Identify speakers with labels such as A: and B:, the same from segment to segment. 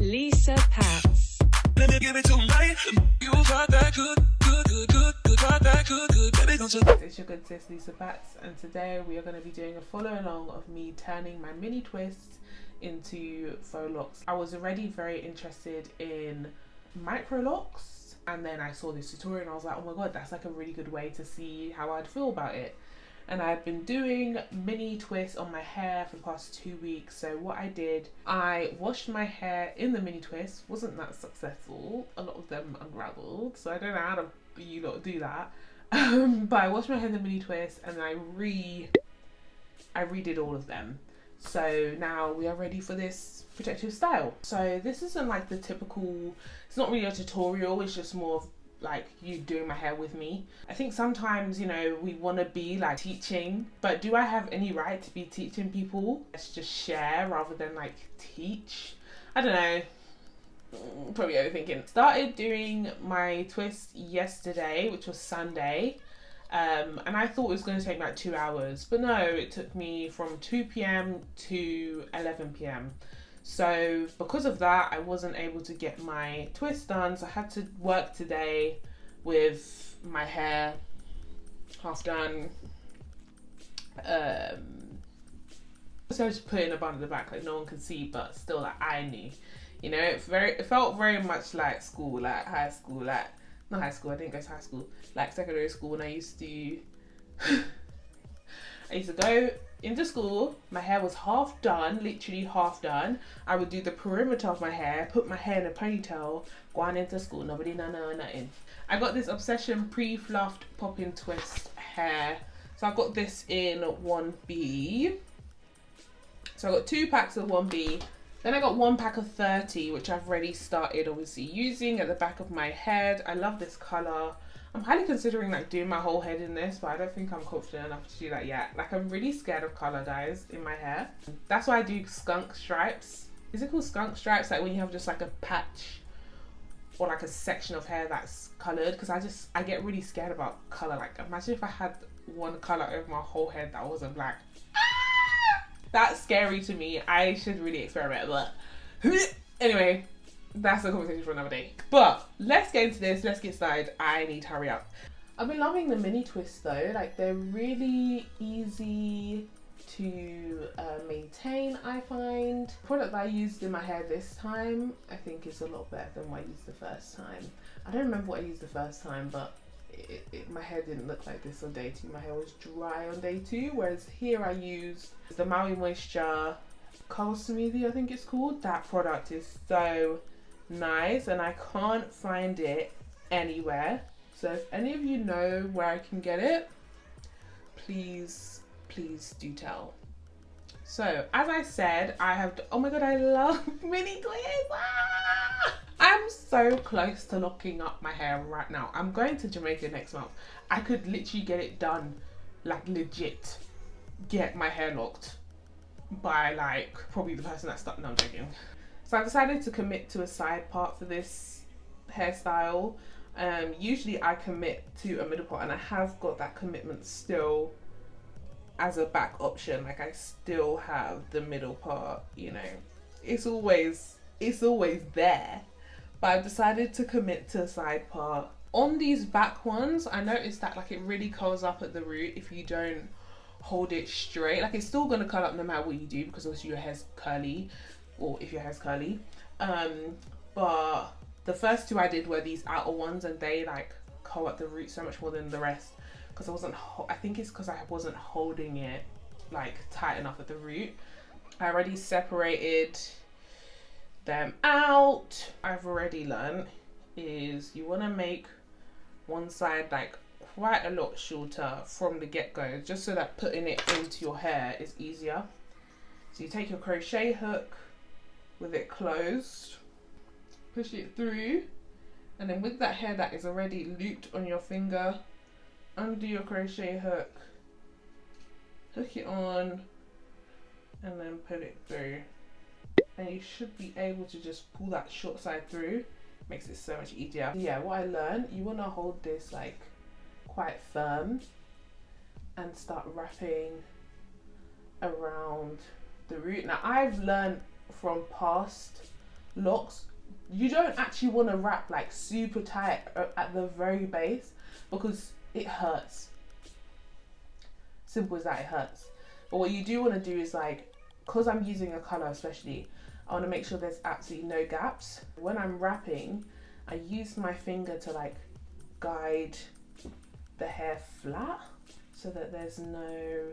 A: Lisa Patz.
B: Let me give it tonight. You got that good, got that good, baby, don't you?
C: It's your good sis Lisa Patz, and today we are going to be doing a follow along of me turning my mini twists into faux locks. I was already very interested in micro locks, and then I saw this tutorial and I was like, oh my god, that's like a really good way to see how I'd feel about it. And I've been doing mini twists on my hair for the past 2 weeks. So what I did, I washed my hair in the mini twist. Wasn't that successful. A lot of them unraveled, so I don't know how to you lot do that. But I washed my hair in the mini twist and I redid all of them. So now we are ready for this protective style. So this isn't like the typical, it's not really a tutorial, it's just more of like you doing my hair with me. I think sometimes, you know, we want to be like teaching, but do I have any right to be teaching people? Let's just share rather than like teach. I don't know, probably overthinking. Started doing my twist yesterday, which was Sunday, and I thought it was going to take like 2 hours, but no, it took me from 2 p.m. to 11 p.m. So because of that, I wasn't able to get my twist done, so I had to work today with my hair half done. So I just put in a bun at the back, like no one could see, but still like I knew. You know, it felt very much like school, like high school, like not high school, I didn't go to high school, like secondary school when I used to go into school, my hair was half done, literally half done. I would do the perimeter of my hair, put my hair in a ponytail, go on into school, nobody know nothing. I got this Obsession pre-fluffed poppin twist hair. So I got this in 1B. So I got 2 packs of 1B. Then I got 1 pack of 30, which I've already started obviously using at the back of my head. I love this colour. I'm highly considering like doing my whole head in this, but I don't think I'm confident enough to do that yet. Like I'm really scared of colour, guys, in my hair. That's why I do skunk stripes. Is it called skunk stripes? Like when you have just like a patch or like a section of hair that's coloured, because I get really scared about colour. Like imagine if I had one colour over my whole head that wasn't black. That's scary to me. I should really experiment, but anyway, that's a conversation for another day. But let's get into this, let's get started. I need to hurry up. I've been loving the mini twists though, like they're really easy to maintain, I find. The product that I used in my hair this time, I think is a lot better than what I used the first time. I don't remember what I used the first time, but my hair didn't look like this on day 2. My hair was dry on day 2, whereas here I used the MAUI Moisture Color Smoothie, I think it's called. That product is so nice and I can't find it anywhere. So if any of you know where I can get it, please do tell. So as I said, I have, oh my god, I love mini twists. I'm so close to locking up my hair right now. I'm going to Jamaica next month. I could literally get it done, like legit get my hair locked by like probably the person that started. No, I'm joking. So I decided to commit to a side part for this hairstyle. Usually I commit to a middle part, and I have got that commitment still as a back option. Like I still have the middle part, you know, it's always there. But I've decided to commit to a side part. On these back ones, I noticed that like it really curls up at the root if you don't hold it straight. Like it's still gonna curl up no matter what you do, because obviously your hair's curly, or if your hair's curly. But the first 2 I did were these outer ones, and they like curl up the root so much more than the rest, because I think it's because I wasn't holding it like tight enough at the root. I already separated them out. I've already learned is you want to make one side like quite a lot shorter from the get-go, just so that putting it into your hair is easier. So you take your crochet hook with it closed, push it through, and then with that hair that is already looped on your finger, undo your crochet hook, hook it on, and then put it through. And you should be able to just pull that short side through. Makes it so much easier. Yeah, what I learned, you want to hold this like quite firm and start wrapping around the root. Now I've learned from past locks, you don't actually want to wrap like super tight at the very base because it hurts. Simple as that, it hurts. But what you do want to do is like, because I'm using a colour especially, I want to make sure there's absolutely no gaps. When I'm wrapping, I use my finger to like guide the hair flat so that there's no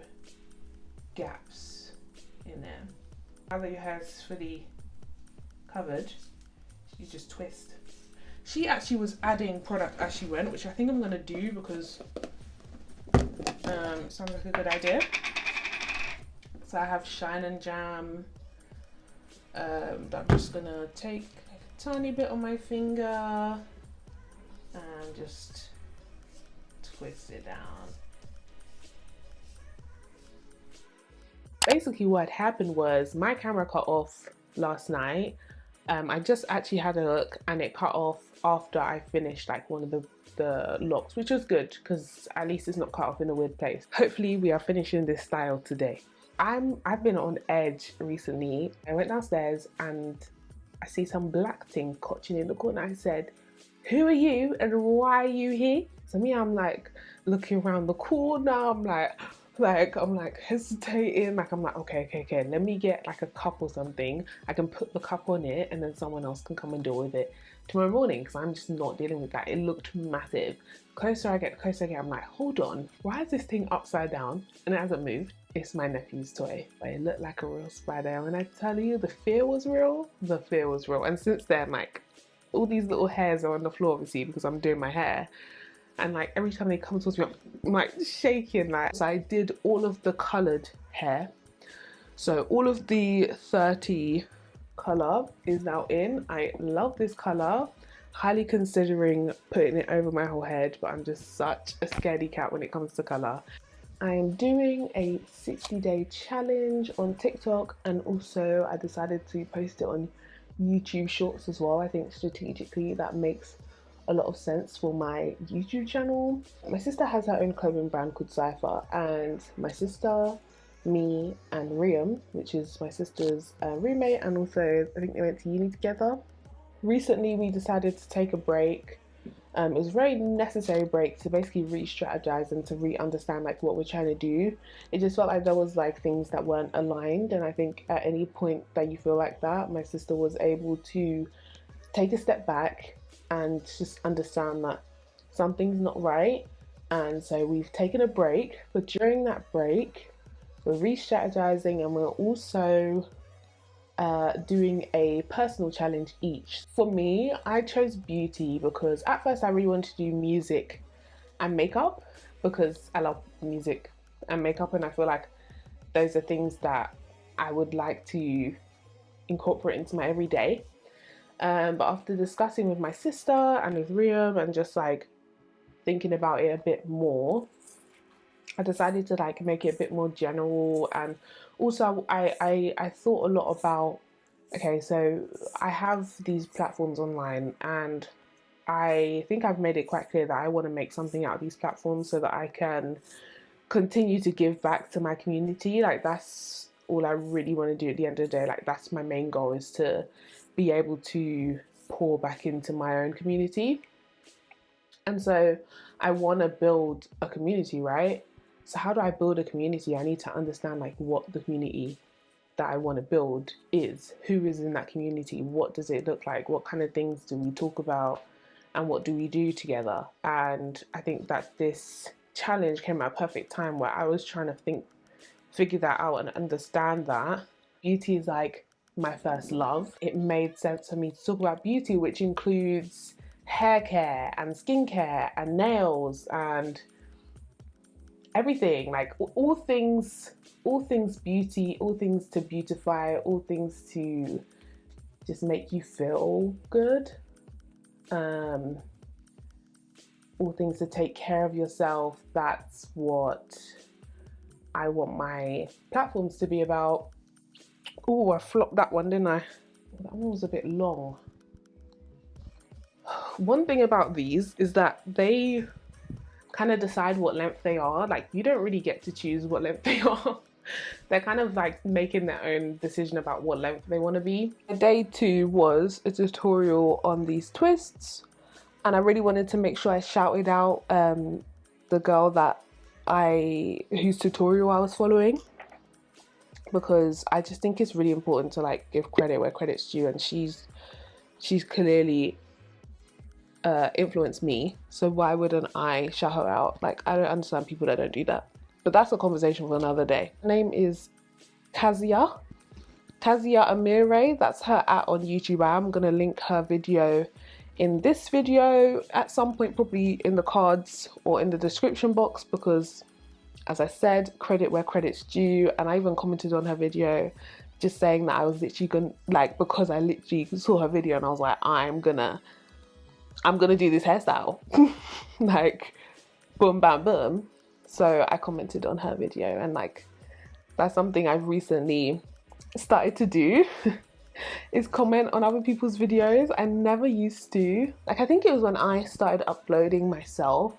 C: gaps in there. Now that your hair is fully covered, you just twist. She actually was adding product as she went, which I think I'm gonna do because sounds like a good idea. So I have Shine and Jam that I'm just gonna take a tiny bit on my finger and just twist it down. Basically what happened was my camera cut off last night. I just actually had a look and it cut off after I finished like one of the locks, which was good because at least it's not cut off in a weird place. Hopefully we are finishing this style today. I've been on edge recently. I went downstairs and I see some black thing couching in the corner. I said, who are you and why are you here? So me, I'm like looking around the corner. I'm like hesitating. Like I'm like, okay, let me get like a cup or something. I can put the cup on it and then someone else can come and deal with it tomorrow morning because I'm just not dealing with that. It looked massive. Closer I get, I'm like, hold on, why is this thing upside down and it hasn't moved? It's my nephew's toy, but it looked like a real spider. And when I tell you the fear was real, the fear was real. And since then, like, all these little hairs are on the floor, obviously, because I'm doing my hair. And like every time they come towards me, I'm like shaking. Like, so I did all of the coloured hair. So all of the 30 colour is now in. I love this colour. Highly considering putting it over my whole head, but I'm just such a scaredy cat when it comes to colour. I am doing a 60-day challenge on TikTok, and also I decided to post it on YouTube Shorts as well. I think strategically that makes a lot of sense for my YouTube channel. My sister has her own clothing brand called Cypher, and my sister, me and Riam, which is my sister's roommate, and also I think they went to uni together. Recently we decided to take a break. It was a very necessary break to basically re-strategize and to re-understand like what we're trying to do. It just felt like there was like things that weren't aligned, and I think at any point that you feel like that, my sister was able to take a step back and just understand that something's not right. And so we've taken a break, but during that break we're re-strategizing, and we're also doing a personal challenge each. For me, I chose beauty because at first I really wanted to do music and makeup because I love music and makeup, and I feel like those are things that I would like to incorporate into my everyday. But after discussing with my sister and with Riam and just like thinking about it a bit more, I decided to like make it a bit more general. And also I thought a lot about, okay, so I have these platforms online, and I think I've made it quite clear that I want to make something out of these platforms so that I can continue to give back to my community. Like that's all I really want to do at the end of the day. Like that's my main goal, is to be able to pour back into my own community. And so I want to build a community, right? So how do I build a community? I need to understand like what the community that I want to build is. Who is in that community? What does it look like? What kind of things do we talk about? And what do we do together? And I think that this challenge came at a perfect time where I was trying to figure that out and understand that beauty is like my first love. It made sense for me to talk about beauty, which includes hair care and skincare and nails and everything, like all things beauty, all things to beautify, all things to just make you feel good, all things to take care of yourself. That's what I want my platforms to be about. Oh, I flopped that one, didn't I? That one was a bit long. One thing about these is that they kind of decide what length they are. Like you don't really get to choose what length they are. they're kind of like making their own decision about what length they want to be. Day 2 was a tutorial on these twists, and I really wanted to make sure I shouted out the girl whose tutorial I was following, because I just think it's really important to like give credit where credit's due, and she's clearly influenced me, so why wouldn't I shout her out? Like, I don't understand people that don't do that, but that's a conversation for another day. Her name is Kazia Amire. That's her on YouTube. I'm gonna link her video in this video at some point, probably in the cards or in the description box, because as I said, credit where credit's due. And I even commented on her video just saying that I was literally gonna, like, because I literally saw her video and I was like, I'm gonna do this hairstyle. Like, boom bam boom. So I commented on her video, and like, that's something I've recently started to do is comment on other people's videos. I never used to. Like, I think it was when I started uploading myself,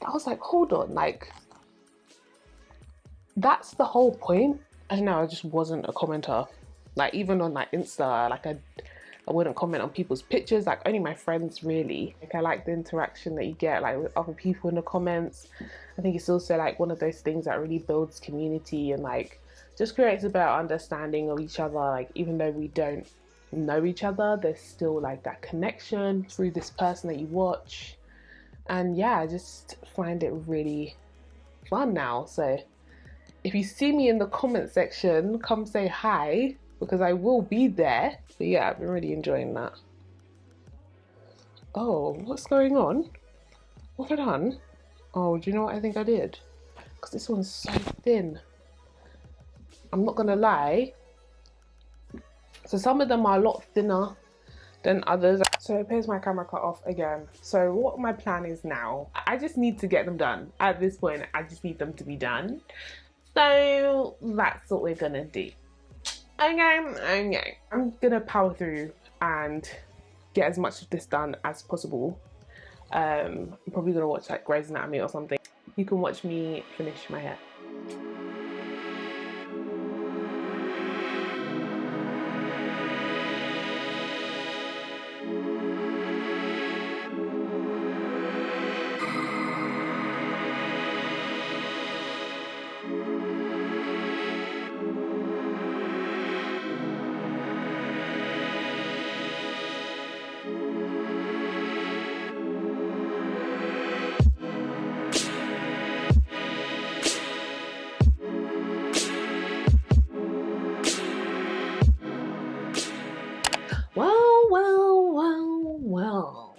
C: I was like, hold on, like, that's the whole point. I know I just wasn't a commenter. Like, even on like Insta, like I wouldn't comment on people's pictures, like only my friends really. Like, I like the interaction that you get like with other people in the comments. I think it's also like one of those things that really builds community and like just creates a better understanding of each other. Like, even though we don't know each other, there's still like that connection through this person that you watch. And yeah, I just find it really fun now. So if you see me in the comment section, come say hi, because I will be there. But yeah, I've been really enjoying that. Oh, what's going on? What have I done? Oh, do you know what I think I did? Because this one's so thin. I'm not gonna lie. So some of them are a lot thinner than others. So it appears my camera cut off again. So what my plan is now, I just need to get them done. At this point, I just need them to be done. So that's what we're gonna do. Okay. I'm gonna power through and get as much of this done as possible. I'm probably gonna watch like Grey's Anatomy or something. You can watch me finish my hair. Well,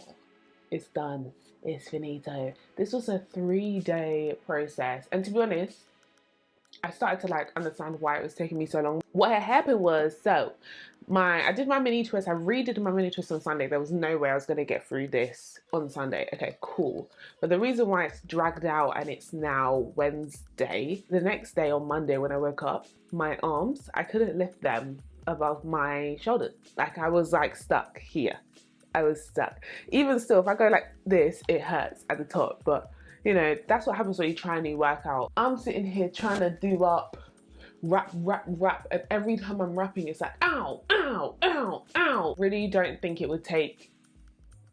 C: it's done. It's finito. This was a 3-day process, and to be honest, I started to like understand why it was taking me so long. What had happened was, so I did my mini twist. I redid my mini twist on Sunday. There was no way I was gonna get through this on Sunday. Okay, cool. But the reason why it's dragged out and it's now Wednesday, the next day on Monday when I woke up, my arms, I couldn't lift them above my shoulders. Like, I was like stuck here. I was stuck. Even still, if I go like this, it hurts at the top. But you know, that's what happens when you try a new workout. I'm sitting here trying to do up, wrap, and every time I'm wrapping, it's like, ow, ow, ow, ow. Really don't think it would take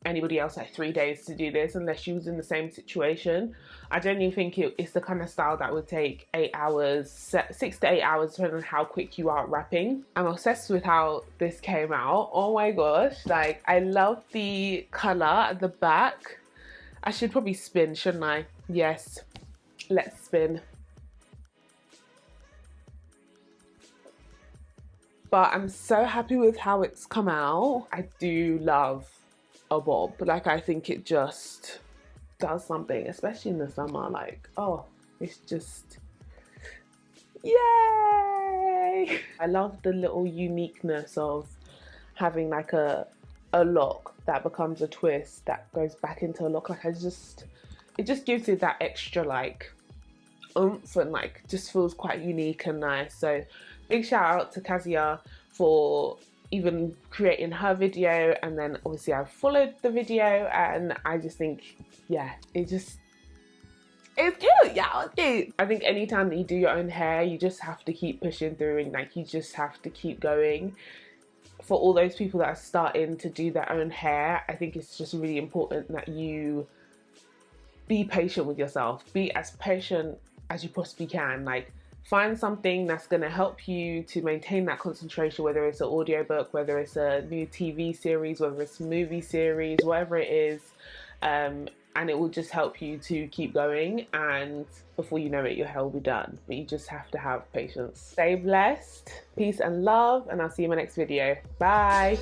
C: anybody else like 3 days to do this unless she was in the same situation. I genuinely think it's the kind of style that would take 8 hours, 6 to 8 hours, depending on how quick you are at wrapping. I'm obsessed with how this came out. Oh my gosh, like, I love the color at the back. I should probably spin, shouldn't I? Yes, let's spin. But I'm so happy with how it's come out. I do love a bob. Like, I think it just does something, especially in the summer. Like, oh, it's just, yay! I love the little uniqueness of having like a lock that becomes a twist that goes back into a lock. Like, it just gives it that extra like oomph and like just feels quite unique and nice. So big shout out to Kazia for even creating her video, and then obviously I followed the video, and I just think, yeah, it It's cute, y'all. It's cute. I think anytime that you do your own hair, you just have to keep pushing through, and like you just have to keep going. For all those people that are starting to do their own hair, I think it's just really important that you be patient with yourself. Be as patient as you possibly can. Like, find something that's going to help you to maintain that concentration, whether it's an audiobook, whether it's a new TV series, whether it's a movie series, whatever it is, and it will just help you to keep going, and before you know it, your hair will be done. But you just have to have patience. Stay blessed, peace and love, and I'll see you in my next video. Bye.